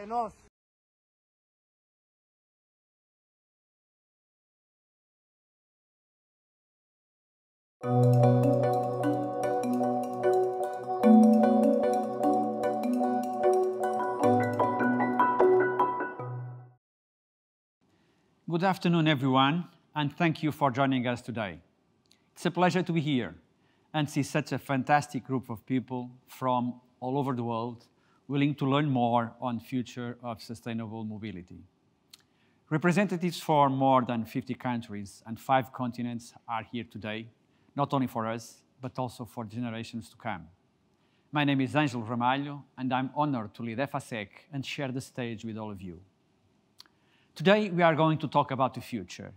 Enough. Good afternoon, everyone, and thank you for joining us today. It's a pleasure to be here and see such a fantastic group of people from all over the world willing to learn more on the future of sustainable mobility. Representatives from more than 50 countries and 5 continents are here today, not only for us, but also for generations to come. My name is Ângelo Ramalho, and I'm honored to lead Efacec and share the stage with all of you. Today, we are going to talk about the future.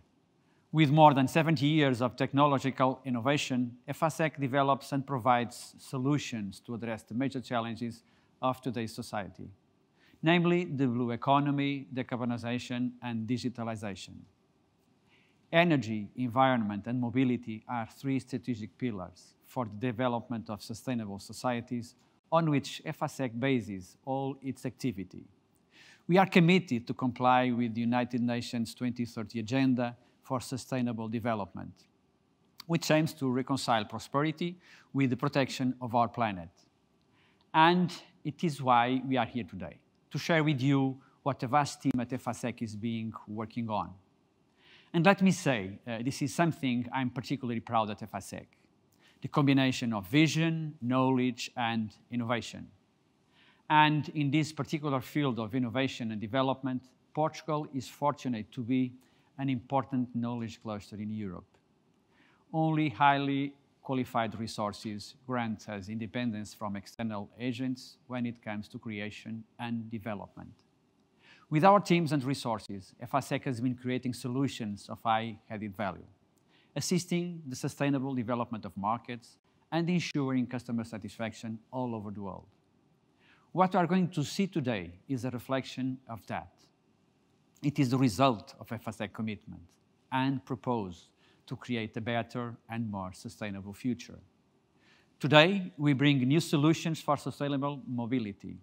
With more than 70 years of technological innovation, Efacec develops and provides solutions to address the major challenges of today's society, namely the blue economy, decarbonization, and digitalization. Energy, environment, and mobility are 3 strategic pillars for the development of sustainable societies on which Efacec bases all its activity. We are committed to comply with the United Nations 2030 Agenda for Sustainable Development, which aims to reconcile prosperity with the protection of our planet. And it is why we are here today, to share with you what a vast team at Efacec is working on. And let me say, this is something I'm particularly proud at Efacec, the combination of vision, knowledge, and innovation. And in this particular field of innovation and development, Portugal is fortunate to be an important knowledge cluster in Europe. Only highly qualified resources grant us independence from external agents when it comes to creation and development. With our teams and resources, Efacec has been creating solutions of high added value, assisting the sustainable development of markets and ensuring customer satisfaction all over the world. What we are going to see today is a reflection of that. It is the result of Efacec commitment and propose to create a better and more sustainable future. Today, we bring new solutions for sustainable mobility,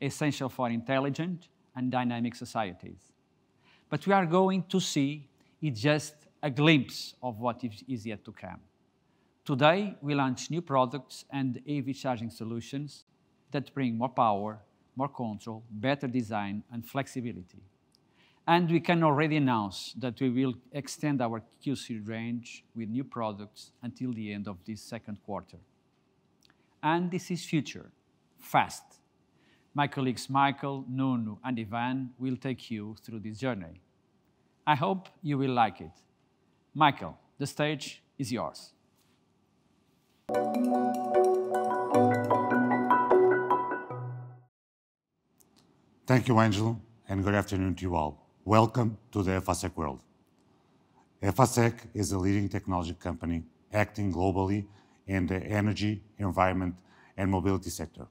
essential for intelligent and dynamic societies. But we are going to see it just a glimpse of what is yet to come. Today, we launch new products and EV charging solutions that bring more power, more control, better design, and flexibility. And we can already announce that we will extend our Q-Series range with new products until the end of this second quarter. And this is future, fast. My colleagues Michael, Nuno, and Ivan will take you through this journey. I hope you will like it. Michael, the stage is yours. Thank you, Angelo, and good afternoon to you all. Welcome to the Efacec world. Efacec is a leading technology company acting globally in the energy, environment, and mobility sector.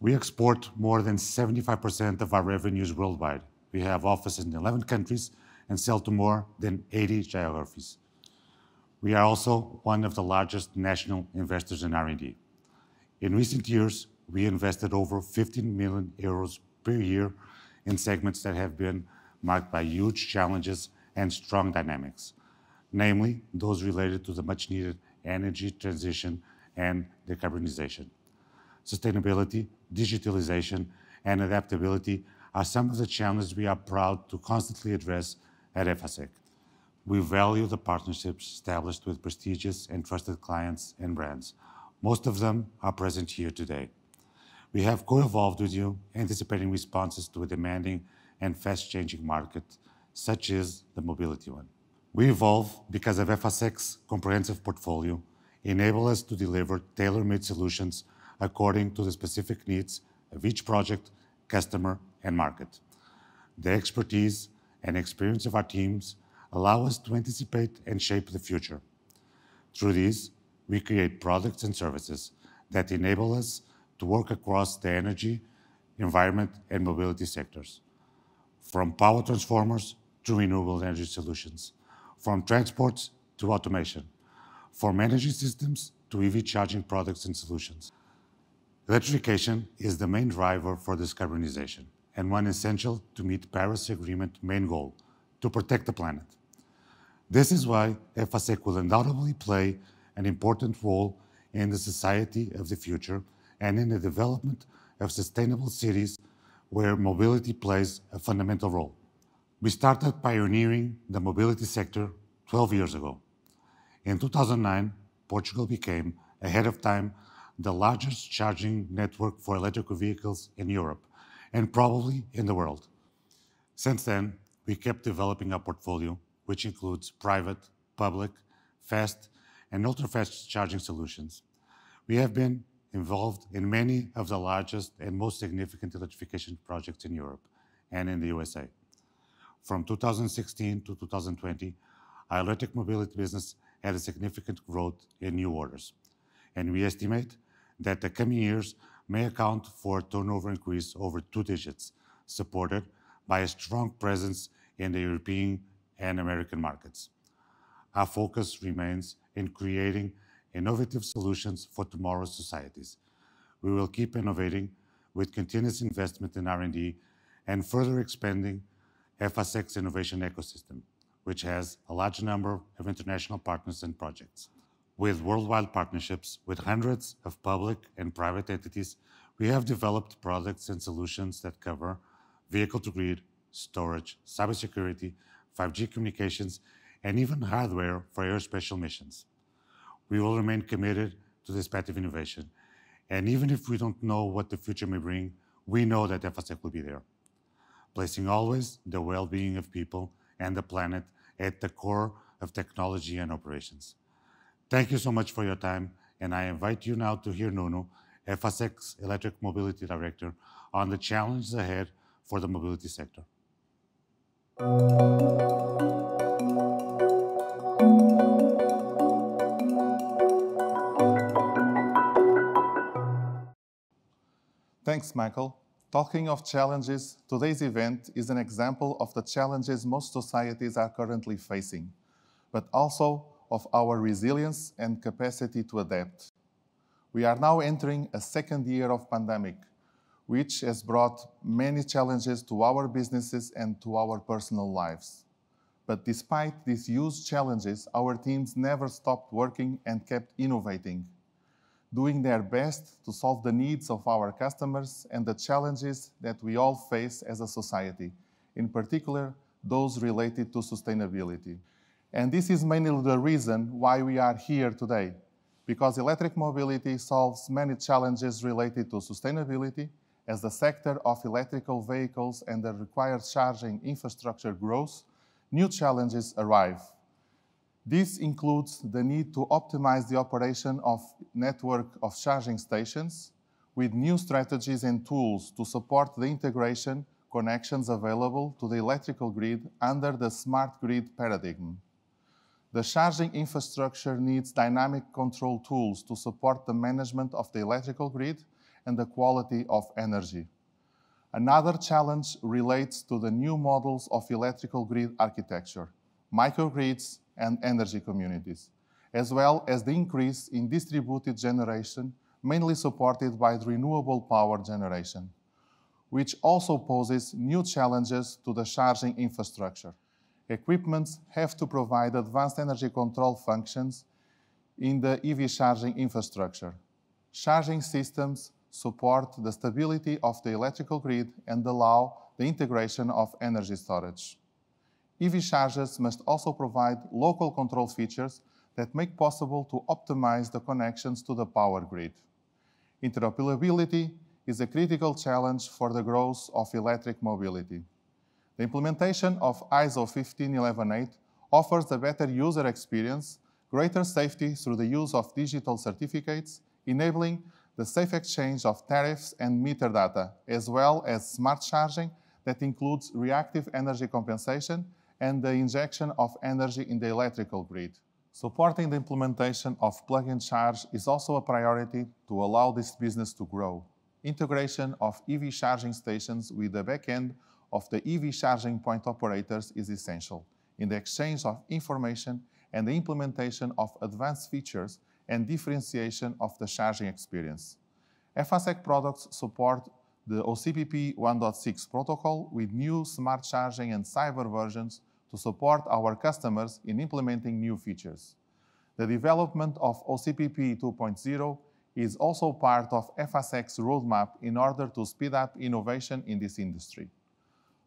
We export more than 75% of our revenues worldwide. We have offices in 11 countries and sell to more than 80 geographies. We are also one of the largest national investors in R&D. In recent years, we invested over 15 million euros per year in segments that have been marked by huge challenges and strong dynamics, namely those related to the much-needed energy transition and decarbonization. Sustainability, digitalization, and adaptability are some of the challenges we are proud to constantly address at Efacec. We value the partnerships established with prestigious and trusted clients and brands. Most of them are present here today. We have co-evolved with you, anticipating responses to a demanding and fast-changing market, such as the mobility one. We evolve because of Efacec's comprehensive portfolio, enable us to deliver tailor-made solutions according to the specific needs of each project, customer, and market. The expertise and experience of our teams allow us to anticipate and shape the future. Through these, we create products and services that enable us to work across the energy, environment, and mobility sectors. From power transformers to renewable energy solutions, from transports to automation, from energy systems to EV charging products and solutions. Electrification is the main driver for decarbonization and one essential to meet Paris Agreement main goal, to protect the planet. This is why Efacec will undoubtedly play an important role in the society of the future and in the development of sustainable cities where mobility plays a fundamental role. We started pioneering the mobility sector 12 years ago. In 2009, Portugal became, ahead of time, the largest charging network for electric vehicles in Europe and probably in the world. Since then, we kept developing our portfolio, which includes private, public, fast, and ultra-fast charging solutions. We have been involved in many of the largest and most significant electrification projects in Europe and in the USA. From 2016 to 2020, our electric mobility business had a significant growth in new orders, and we estimate that the coming years may account for a turnover increase over 2 digits, supported by a strong presence in the European and American markets. Our focus remains in creating innovative solutions for tomorrow's societies. We will keep innovating with continuous investment in R&D and further expanding Efacec's innovation ecosystem, which has a large number of international partners and projects. With worldwide partnerships with hundreds of public and private entities, we have developed products and solutions that cover vehicle-to-grid, storage, cybersecurity, 5G communications, and even hardware for aerospatial missions. We will remain committed to this path of innovation, and even if we don't know what the future may bring, we know that Efacec will be there, placing always the well-being of people and the planet at the core of technology and operations. Thank you so much for your time, and I invite you now to hear Nuno, Efacec's Electric Mobility Director, on the challenges ahead for the mobility sector. Thanks, Michael. Talking of challenges, today's event is an example of the challenges most societies are currently facing, but also of our resilience and capacity to adapt. We are now entering a second year of pandemic, which has brought many challenges to our businesses and to our personal lives. But despite these huge challenges, our teams never stopped working and kept innovating, doing their best to solve the needs of our customers and the challenges that we all face as a society, in particular, those related to sustainability. And this is mainly the reason why we are here today, because electric mobility solves many challenges related to sustainability. As the sector of electrical vehicles and the required charging infrastructure grows, new challenges arrive. This includes the need to optimize the operation of network of charging stations with new strategies and tools to support the integration connections available to the electrical grid under the smart grid paradigm. The charging infrastructure needs dynamic control tools to support the management of the electrical grid and the quality of energy. Another challenge relates to the new models of electrical grid architecture, microgrids, and energy communities, as well as the increase in distributed generation, mainly supported by renewable power generation, which also poses new challenges to the charging infrastructure. Equipments have to provide advanced energy control functions in the EV charging infrastructure. Charging systems support the stability of the electrical grid and allow the integration of energy storage. EV chargers must also provide local control features that make possible to optimize the connections to the power grid. Interoperability is a critical challenge for the growth of electric mobility. The implementation of ISO 15118 offers a better user experience, greater safety through the use of digital certificates, enabling the safe exchange of tariffs and meter data, as well as smart charging that includes reactive energy compensation and the injection of energy in the electrical grid. Supporting the implementation of plug-in charge is also a priority to allow this business to grow. Integration of EV charging stations with the back-end of the EV charging point operators is essential in the exchange of information and the implementation of advanced features and differentiation of the charging experience. Efacec products support the OCPP 1.6 protocol with new smart charging and cyber versions to support our customers in implementing new features. The development of OCPP 2.0 is also part of Efacec's roadmap in order to speed up innovation in this industry.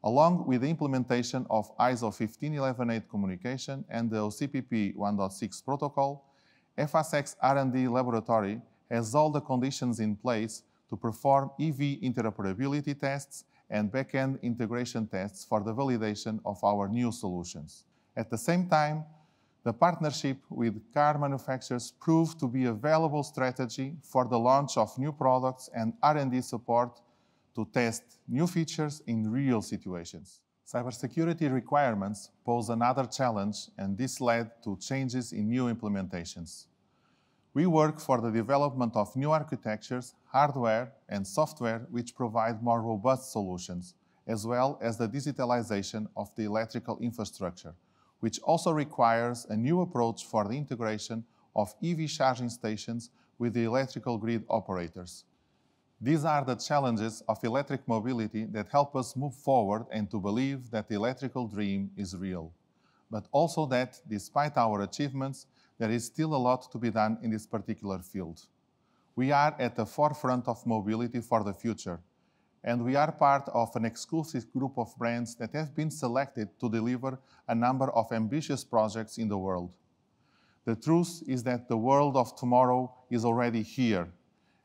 Along with the implementation of ISO 15118 communication and the OCPP 1.6 protocol, Efacec's R&D laboratory has all the conditions in place to perform EV interoperability tests and back-end integration tests for the validation of our new solutions. At the same time, the partnership with car manufacturers proved to be a valuable strategy for the launch of new products and R&D support to test new features in real situations. Cybersecurity requirements pose another challenge, and this led to changes in new implementations. We work for the development of new architectures, hardware, and software which provide more robust solutions, as well as the digitalization of the electrical infrastructure, which also requires a new approach for the integration of EV charging stations with the electrical grid operators. These are the challenges of electric mobility that help us move forward and to believe that the electrical dream is real, but also that, despite our achievements, there is still a lot to be done in this particular field. We are at the forefront of mobility for the future, and we are part of an exclusive group of brands that have been selected to deliver a number of ambitious projects in the world. The truth is that the world of tomorrow is already here,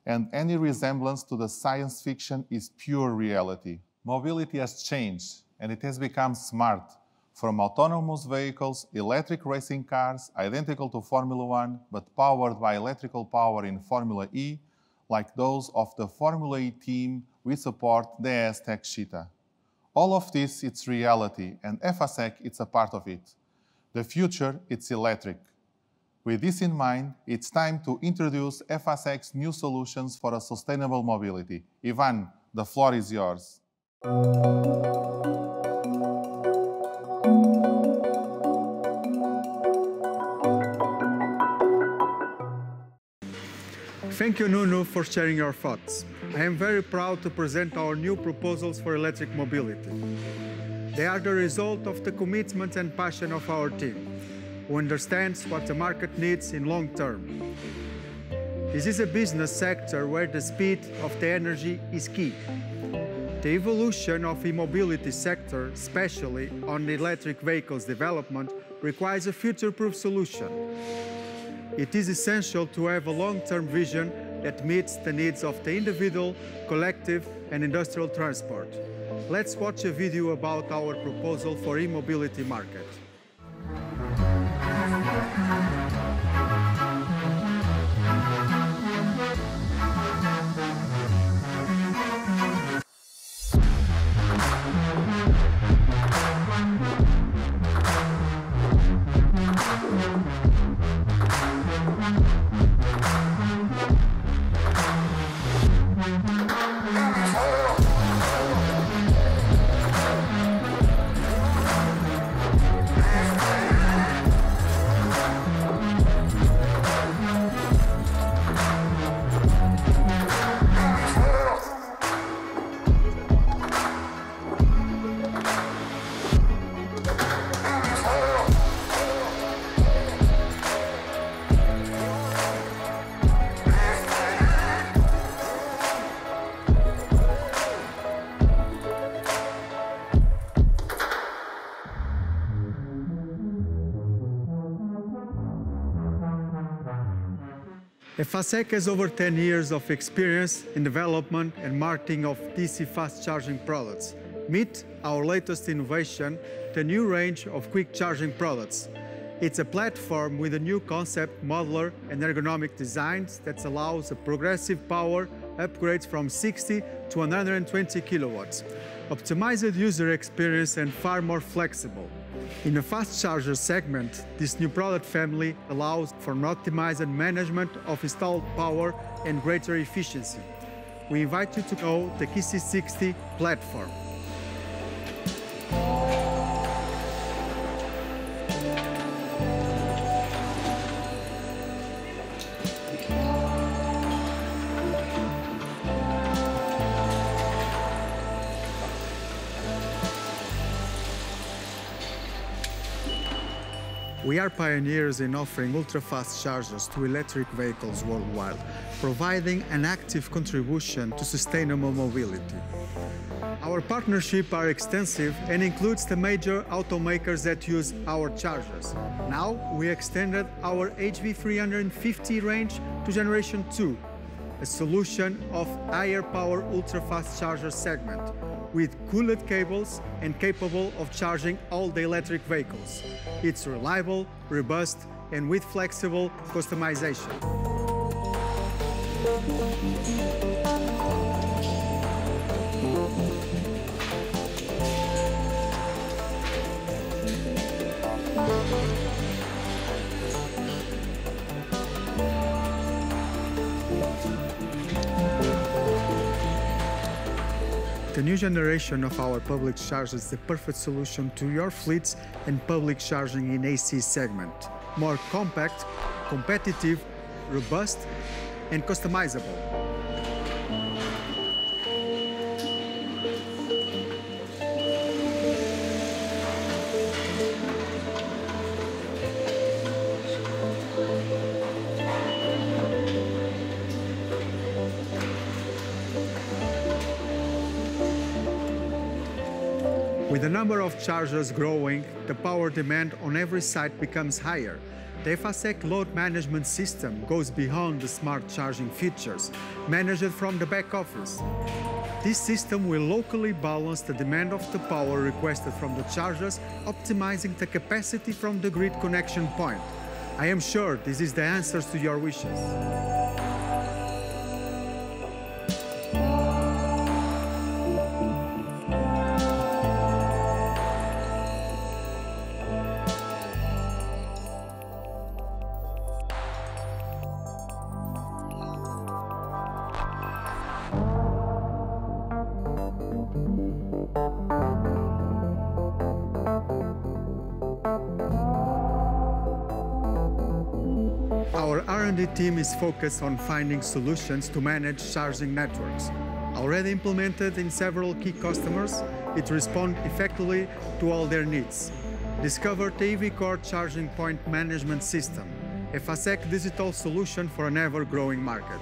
and any resemblance to the science fiction is pure reality. Mobility has changed, and it has become smart, from autonomous vehicles, electric racing cars, identical to Formula One, but powered by electrical power in Formula E, like those of the Formula E team we support, the Aztec Cheetah. All of this, it's reality, and Efacec, it's a part of it. The future, it's electric. With this in mind, it's time to introduce Efacec's new solutions for a sustainable mobility. Ivan, the floor is yours. Thank you, Nuno, for sharing your thoughts. I am very proud to present our new proposals for electric mobility. They are the result of the commitment and passion of our team, who understands what the market needs in long term. This is a business sector where the speed of the energy is key. The evolution of the e-mobility sector, especially on the electric vehicles development, requires a future-proof solution. It is essential to have a long-term vision that meets the needs of the individual, collective, and industrial transport. Let's watch a video about our proposal for e-mobility market. Efacec has over 10 years of experience in development and marketing of DC fast charging products. Meet our latest innovation, the new range of quick charging products. It's a platform with a new concept, modular and ergonomic designs that allows a progressive power upgrades from 60 to 120 kilowatts. Optimized user experience and far more flexible. In the fast charger segment, this new product family allows for an optimized management of installed power and greater efficiency. We invite you to know the KC60 platform. We are pioneers in offering ultra-fast chargers to electric vehicles worldwide, providing an active contribution to sustainable mobility. Our partnerships are extensive and includes the major automakers that use our chargers. Now, we extended our HV350 range to Generation 2, a solution of higher power ultra-fast charger segment, with cooled cables and capable of charging all the electric vehicles. It's reliable, robust, and with flexible customization. The new generation of our public chargers is the perfect solution to your fleets and public charging in AC segment. More compact, competitive, robust, and customizable. With the number of chargers growing, the power demand on every site becomes higher. The Efacec load management system goes beyond the smart charging features, managed from the back office. This system will locally balance the demand of the power requested from the chargers, optimizing the capacity from the grid connection point. I am sure this is the answer to your wishes. Our R&D team is focused on finding solutions to manage charging networks. Already implemented in several key customers, it responds effectively to all their needs. Discover the EV Core Charging Point Management System, Efacec digital solution for an ever-growing market.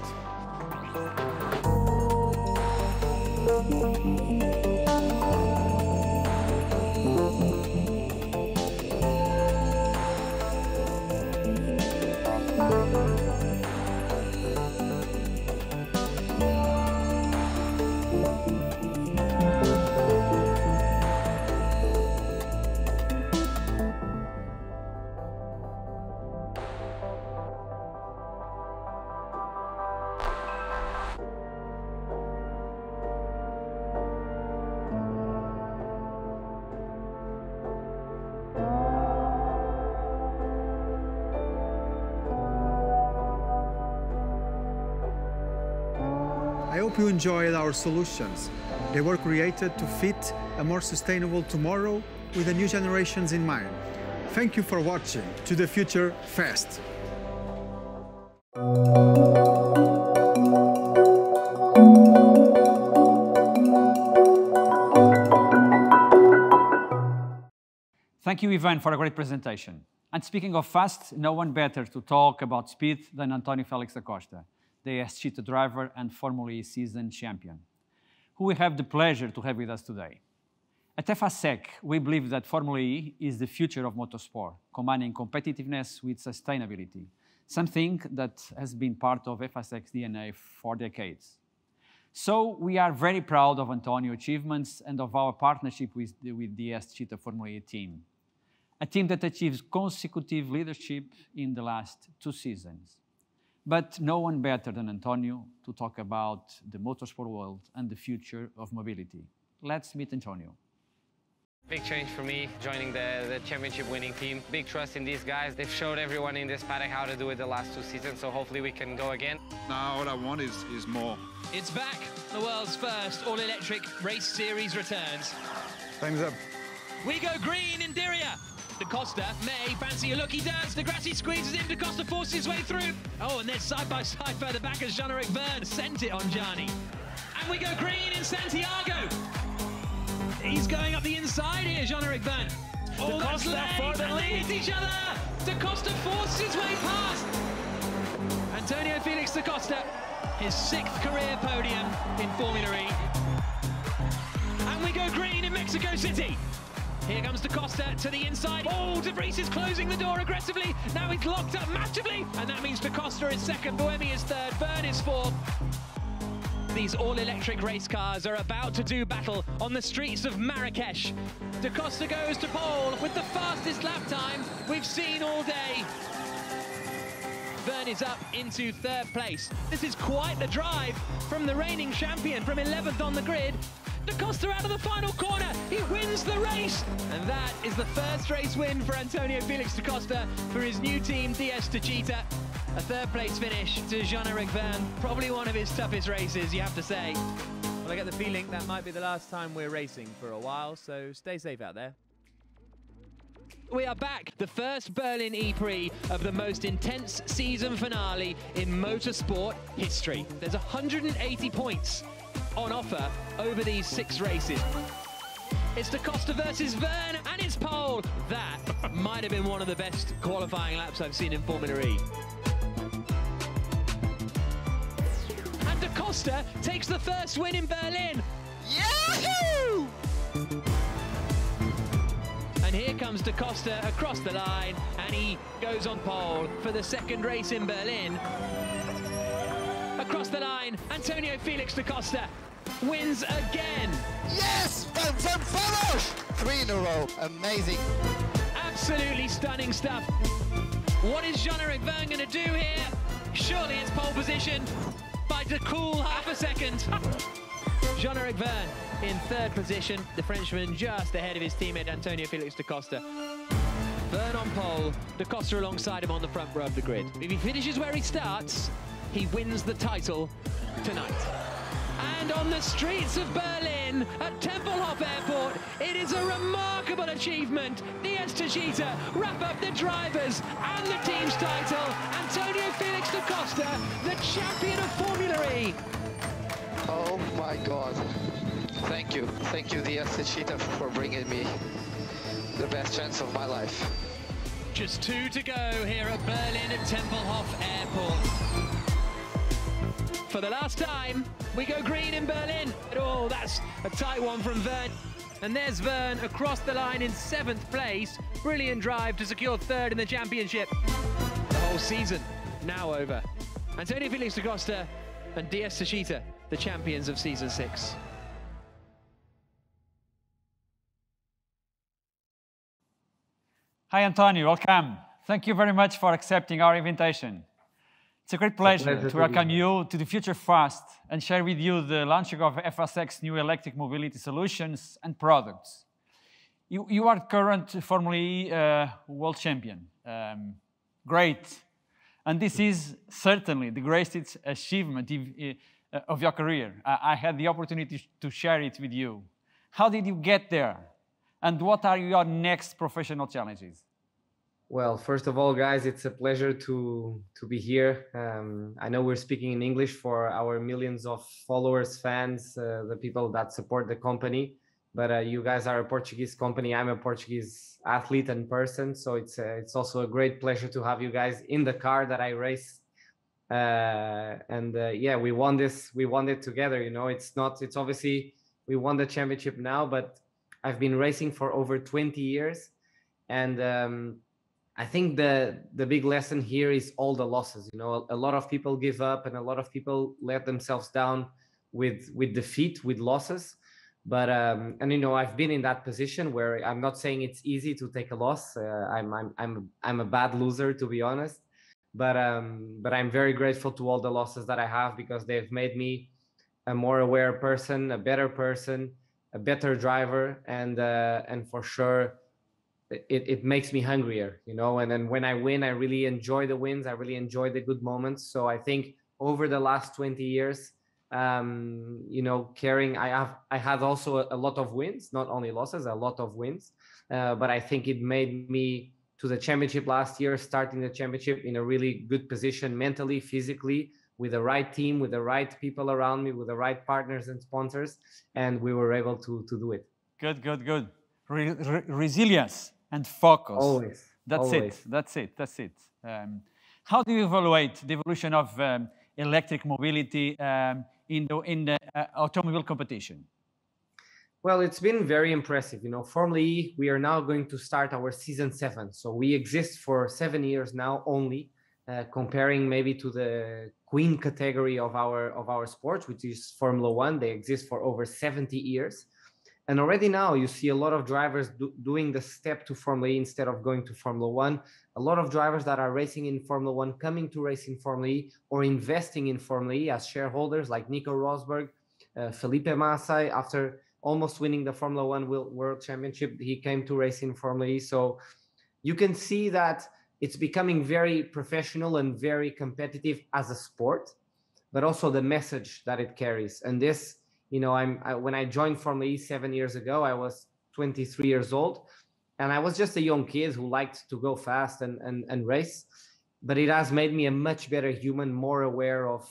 I hope you enjoyed our solutions. They were created to fit a more sustainable tomorrow with the new generations in mind. Thank you for watching. To the future, fast! Thank you, Ivan, for a great presentation. And speaking of fast, no one better to talk about speed than Antonio Felix da Costa, the ES Cheetah driver and Formula E season champion, who we have the pleasure to have with us today. At Efacec, we believe that Formula E is the future of motorsport, combining competitiveness with sustainability, something that has been part of Efacec's DNA for decades. So we are very proud of Antonio's achievements and of our partnership with the ES Cheetah Formula E team, a team that achieves consecutive leadership in the last 2 seasons. But no one better than Antonio to talk about the motorsport world and the future of mobility. Let's meet Antonio. Big change for me, joining the championship winning team. Big trust in these guys. They've showed everyone in this paddock how to do it the last 2 seasons, so hopefully we can go again. Now what I want is more. It's back. The world's first all-electric race series returns. Time's up. We go green in Diriyah. Da Costa may fancy a look, he does. De Grassi squeezes in, Da Costa forces his way through. Oh, and then side by side further back as Jean-Eric Verne sent it on Gianni. And we go green in Santiago. He's going up the inside here, Jean-Eric Verne. Oh, Da Costa for the lead. Each other. Da Costa forces his way past. Antonio Felix da Costa, his 6th career podium in Formula E. And we go green in Mexico City. Here comes Da Costa to the inside. Oh, De Vries is closing the door aggressively. Now he's locked up massively. And that means Da Costa is 2nd, Buemi is 3rd, Verne is 4th. These all-electric race cars are about to do battle on the streets of Marrakesh. Da Costa goes to pole with the fastest lap time we've seen all day. Verne is up into 3rd place. This is quite the drive from the reigning champion from 11th on the grid. Da Costa out of the final corner, he wins the race! And that is the first race win for Antonio Felix da Costa for his new team, DS Cheetah. A 3rd place finish to Jean-Eric Verne, probably one of his toughest races, you have to say. Well, I get the feeling that might be the last time we're racing for a while, so stay safe out there. We are back, the first Berlin E-Prix of the most intense season finale in motorsport history. There's 180 points on offer over these 6 races. It's Da Costa versus Verne, and it's pole. That might have been one of the best qualifying laps I've seen in Formula E. And Da Costa takes the first win in Berlin. Yahoo! And here comes Da Costa across the line, and he goes on pole for the 2nd race in Berlin. Across the line, Antonio Felix da Costa wins again. Yes! Van Finish! 3 in a row. Amazing. Absolutely stunning stuff. What is Jean-Eric Verne going to do here? Surely it's pole position by the cool half a second. Jean-Eric Verne in third position, the Frenchman just ahead of his teammate Antonio Felix da Costa. Verne on pole, da Costa alongside him on the front row of the grid. If he finishes where he starts, he wins the title tonight. And on the streets of Berlin, at Tempelhof Airport, it is a remarkable achievement. Diaz Tachita wrap up the drivers and the team's title. Antonio Felix da Costa, the champion of Formula E. Oh my God. Thank you, Diaz Tachita, for bringing me the best chance of my life. Just 2 to go here at Berlin at Tempelhof Airport. For the last time, we go green in Berlin. Oh, that's a tight one from Verne. And there's Verne across the line in 7th place. Brilliant drive to secure 3rd in the championship. The whole season now over. Antonio Felix da Costa and Diaz Tachita, the champions of season 6. Hi, Antonio, welcome. Thank you very much for accepting our invitation. It's a great pleasure to welcome you to the Future Fast and share with you the launching of Efacec's new electric mobility solutions and products. You are current Formula E world champion. Great. And this is certainly the greatest achievement of your career. I had the opportunity to share it with you. How did you get there? And what are your next professional challenges? Well, first of all, guys, it's a pleasure to be here. I know we're speaking in English for our millions of followers, fans, the people that support the company. But you guys are a Portuguese company. I'm a Portuguese athlete and person, so it's also a great pleasure to have you guys in the car that I race. Yeah, we won this. We won it together. You know, it's obviously we won the championship now, but I've been racing for over 20 years, and I think the big lesson here is all the losses. You know, a lot of people give up, and a lot of people let themselves down with defeat, with losses. But and you know, I've been in that position where I'm not saying it's easy to take a loss. I'm a bad loser, to be honest. But I'm very grateful to all the losses that I have, because they've made me a more aware person, a better person, a better driver, and for sure it makes me hungrier, you know. And then when I win, I really enjoy the wins. I really enjoy the good moments. So I think over the last 20 years, you know, I had also a lot of wins, not only losses, a lot of wins. But I think it made me to the championship last year, starting the championship in a really good position mentally, physically, with the right team, with the right people around me, with the right partners and sponsors, and we were able to do it. Good. Resilience and focus. Always. That's it. How do you evaluate the evolution of electric mobility in the automobile competition? Well, it's been very impressive. You know, Formula E, we are now going to start our season 7. So we exist for 7 years now only. Comparing maybe to the queen category of our sport, which is Formula 1, they exist for over 70 years. And already now you see a lot of drivers doing the step to Formula E instead of going to Formula 1. A lot of drivers that are racing in Formula 1 coming to race in Formula E or investing in Formula E as shareholders, like Nico Rosberg, Felipe Massa. After almost winning the Formula 1 World Championship, he came to race in Formula E. So you can see that it's becoming very professional and very competitive as a sport, but also the message that it carries. And this, you know, when I joined Formula E 7 years ago, I was 23 years old, and I was just a young kid who liked to go fast and race. But it has made me a much better human, more aware of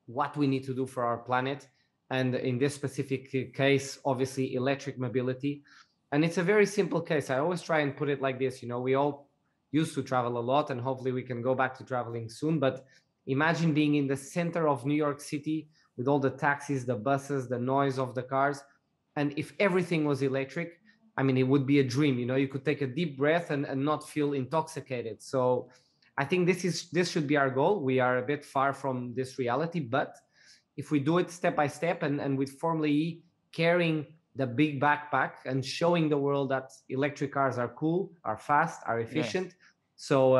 what we need to do for our planet. And in this specific case, obviously, electric mobility. And it's a very simple case. I always try and put it like this. You know, we all used to travel a lot, and hopefully we can go back to traveling soon. But imagine being in the center of New York City with all the taxis, the buses, the noise of the cars. And if everything was electric, I mean, it would be a dream. You know, you could take a deep breath and not feel intoxicated. So I think this should be our goal. We are a bit far from this reality, but if we do it step by step and with Formula E carrying the big backpack and showing the world that electric cars are cool, are fast, are efficient. Yes. So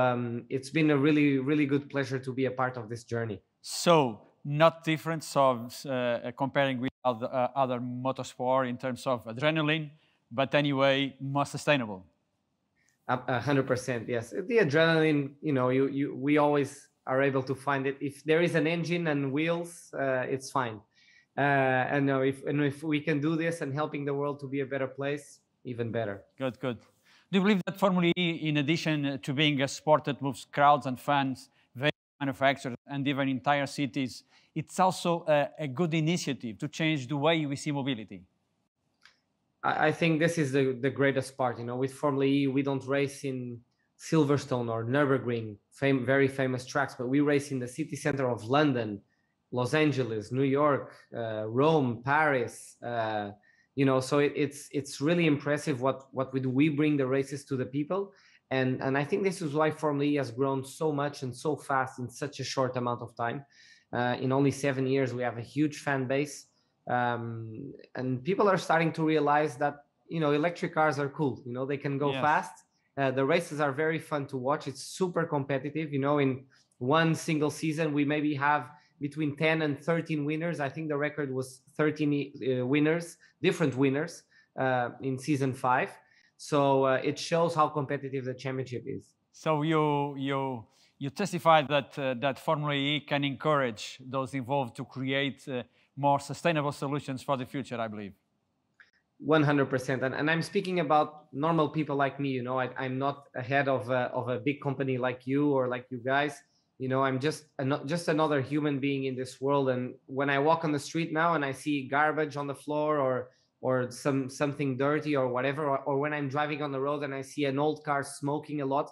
it's been a really, really good pleasure to be a part of this journey. So not different comparing with other motorsport in terms of adrenaline, but anyway, more sustainable. 100%, yes. The adrenaline, you know, we always are able to find it. If there is an engine and wheels, it's fine. And if we can do this and helping the world to be a better place, even better. Good, good. Do you believe that Formula E, in addition to being a sport that moves crowds and fans, manufacturers, and even entire cities, it's also a good initiative to change the way we see mobility? I think this is the greatest part. You know, with Formula E, we don't race in Silverstone or Nürburgring, very famous tracks, but we race in the city center of London, Los Angeles, New York, Rome, Paris. You know, so it's really impressive what we do. We bring the races to the people, and I think this is why Formula E has grown so much and so fast in such a short amount of time. In only 7 years, we have a huge fan base, and people are starting to realize that, you know, electric cars are cool. You know, they can go fast. The races are very fun to watch. It's super competitive. You know, in one single season, we maybe have between 10 and 13 winners. I think the record was 13 winners, different winners in season 5. So it shows how competitive the championship is. So you testified that Formula E can encourage those involved to create more sustainable solutions for the future, I believe. 100%. And I'm speaking about normal people like me. You know, I'm not ahead of a big company like you or like you guys. You know, I'm just another human being in this world. And when I walk on the street now and I see garbage on the floor or something dirty or whatever, or when I'm driving on the road and I see an old car smoking a lot,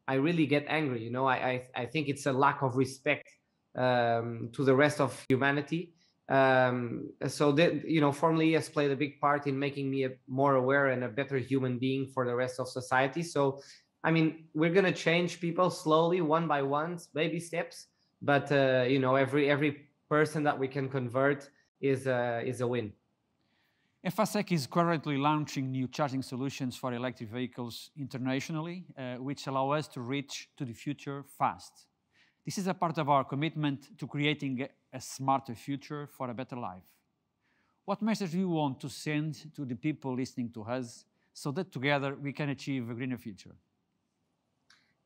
I really get angry. You know, I think it's a lack of respect to the rest of humanity. So that, you know, Formula E has played a big part in making me more aware and a better human being for the rest of society. So I mean, we're going to change people slowly, one by one, baby steps. But, you know, every person that we can convert is a win. Efacec is currently launching new charging solutions for electric vehicles internationally, which allow us to reach to the future fast. This is a part of our commitment to creating a smarter future for a better life. What message do you want to send to the people listening to us so that together we can achieve a greener future?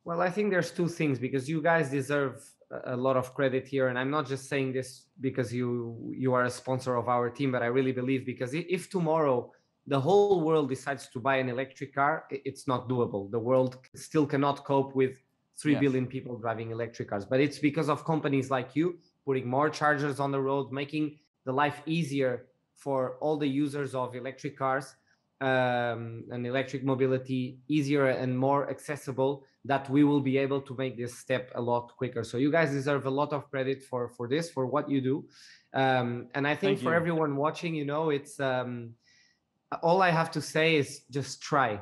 Well, I think there's two things, because you guys deserve a lot of credit here. And I'm not just saying this because you are a sponsor of our team, but I really believe, because if tomorrow the whole world decides to buy an electric car, it's not doable. The world still cannot cope with 3 billion people driving electric cars. But it's because of companies like you putting more chargers on the road, making the life easier for all the users of electric cars and electric mobility easier and more accessible, that we will be able to make this step a lot quicker. So you guys deserve a lot of credit for this, for what you do. And I think for everyone watching, you know, it's all I have to say is just try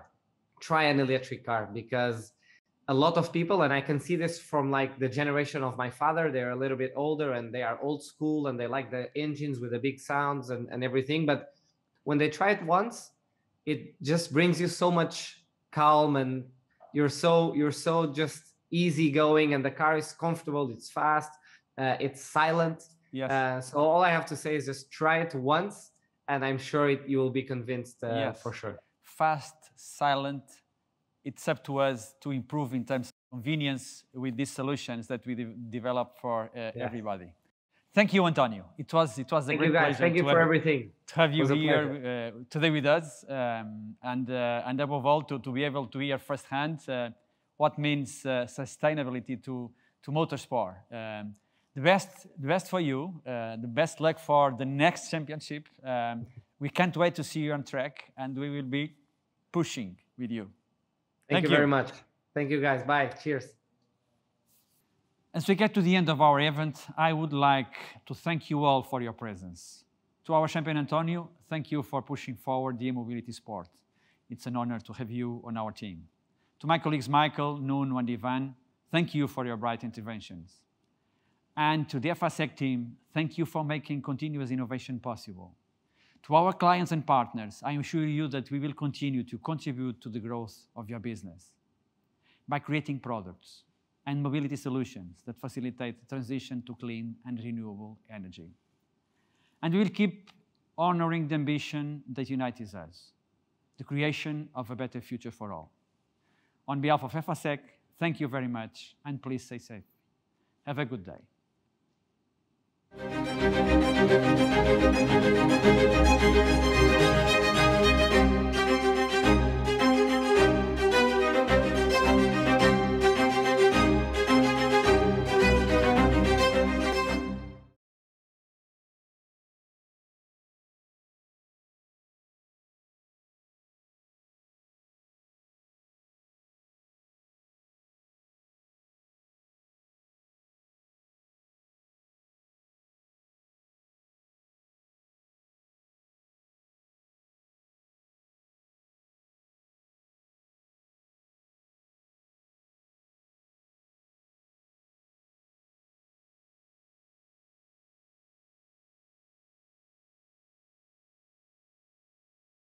an electric car, because a lot of people, and I can see this from like the generation of my father, they're a little bit older and they are old school and they like the engines with the big sounds and everything. But when they try it once, it just brings you so much calm, and you're so just easy going, and the car is comfortable, it's fast, it's silent. So all I have to say is just try it once, and I'm sure you will be convinced for sure. Fast, silent. It's up to us to improve in terms of convenience with these solutions that we develop for everybody. Thank you, Antonio. It was a great pleasure. Thank you for everything. To have you here today with us, and above all, to be able to hear firsthand what means sustainability to motorsport. The best for you. The best luck for the next championship. We can't wait to see you on track, and we will be pushing with you. Thank you very much. Thank you, guys. Bye. Cheers. As we get to the end of our event, I would like to thank you all for your presence. To our champion Antonio, thank you for pushing forward the e-mobility sport. It's an honor to have you on our team. To my colleagues Michael, Nuno and Ivan, thank you for your bright interventions. And to the Efacec team, thank you for making continuous innovation possible. To our clients and partners, I assure you that we will continue to contribute to the growth of your business by creating products and mobility solutions that facilitate the transition to clean and renewable energy. And we will keep honoring the ambition that unites us, the creation of a better future for all. On behalf of Efacec, thank you very much, and please stay safe. Have a good day.